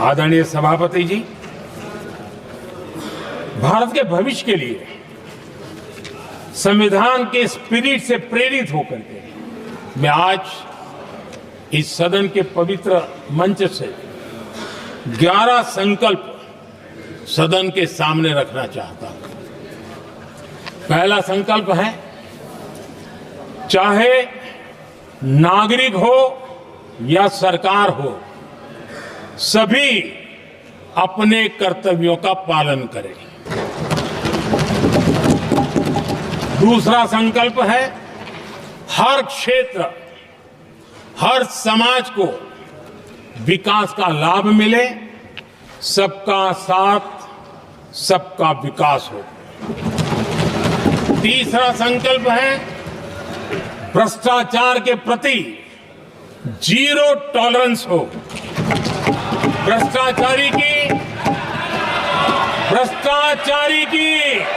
आदरणीय सभापति जी, भारत के भविष्य के लिए संविधान के स्पिरिट से प्रेरित होकर के मैं आज इस सदन के पवित्र मंच से 11 संकल्प सदन के सामने रखना चाहता हूं। पहला संकल्प है, चाहे नागरिक हो या सरकार हो, सभी अपने कर्तव्यों का पालन करें। दूसरा संकल्प है, हर क्षेत्र, हर समाज को विकास का लाभ मिले, सबका साथ, सबका विकास हो। तीसरा संकल्प है, भ्रष्टाचार के प्रति जीरो टॉलरेंस हो। भ्रष्टाचारी की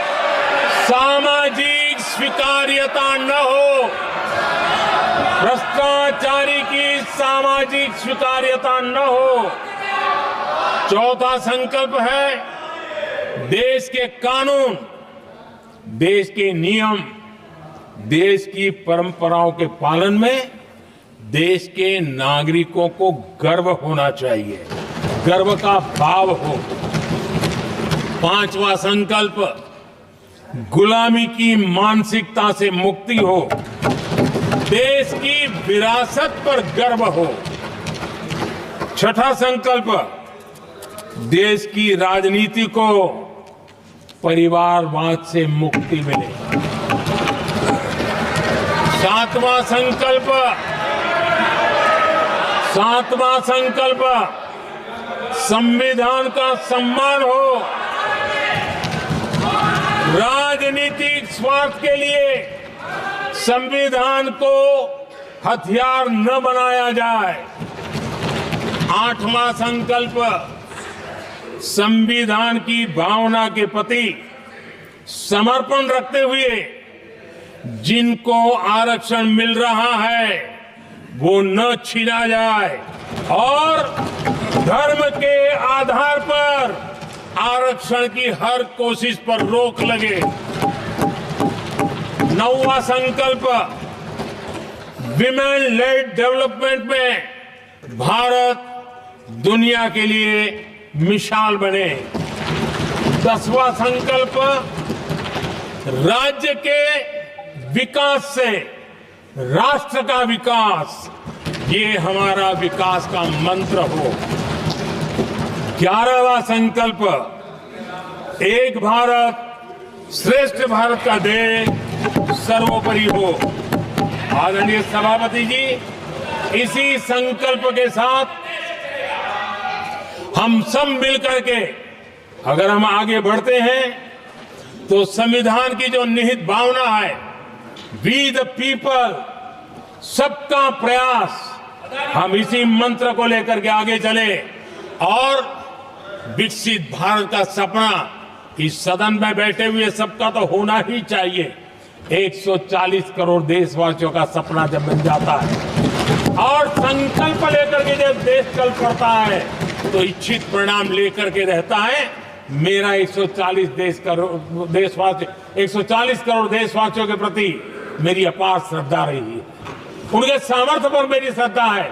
सामाजिक स्वीकार्यता न हो। भ्रष्टाचारी की सामाजिक स्वीकार्यता न हो। चौथा संकल्प है, देश के कानून, देश के नियम, देश की परंपराओं के पालन में देश के नागरिकों को गर्व होना चाहिए, गर्व का भाव हो। पांचवा संकल्प, गुलामी की मानसिकता से मुक्ति हो, देश की विरासत पर गर्व हो। छठा संकल्प, देश की राजनीति को परिवारवाद से मुक्ति मिले। सातवां संकल्प, संविधान का सम्मान हो। राजनीतिक स्वार्थ के लिए संविधान को हथियार न बनाया जाए। आठवां संकल्प, संविधान की भावना के प्रति समर्पण रखते हुए जिनको आरक्षण मिल रहा है वो न छीना जाए और धर्म के आधार पर आरक्षण की हर कोशिश पर रोक लगे। नौवां संकल्प, विमेन लेड डेवलपमेंट में भारत दुनिया के लिए मिसाल बने। 10वां संकल्प, राज्य के विकास से राष्ट्र का विकास, ये हमारा विकास का मंत्र हो। 11वां संकल्प, एक भारत श्रेष्ठ भारत का ध्येय सर्वोपरि हो। आदरणीय सभापति जी, इसी संकल्प के साथ हम सब मिलकर के अगर हम आगे बढ़ते हैं तो संविधान की जो निहित भावना है, वी द पीपल, सबका प्रयास, हम इसी मंत्र को लेकर के आगे चले और विकसित भारत का सपना इस सदन में बैठे हुए सबका तो होना ही चाहिए। 140 करोड़ देशवासियों का सपना जब बन जाता है और संकल्प लेकर के जब देश चल पड़ता है तो इच्छित परिणाम लेकर के रहता है। मेरा 140 करोड़ देशवासियों के प्रति मेरी अपार श्रद्धा रही है। उनके सामर्थ्य पर मेरी श्रद्धा है,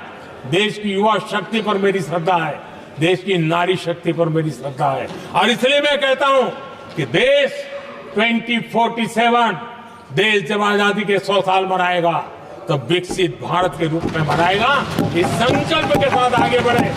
देश की युवा शक्ति पर मेरी श्रद्धा है, देश की नारी शक्ति पर मेरी श्रद्धा है। और इसलिए मैं कहता हूं कि देश 2047 देश जब आजादी के 100 साल मनाएगा तो विकसित भारत के रूप में मनाएगा। इस संकल्प के साथ आगे बढ़े।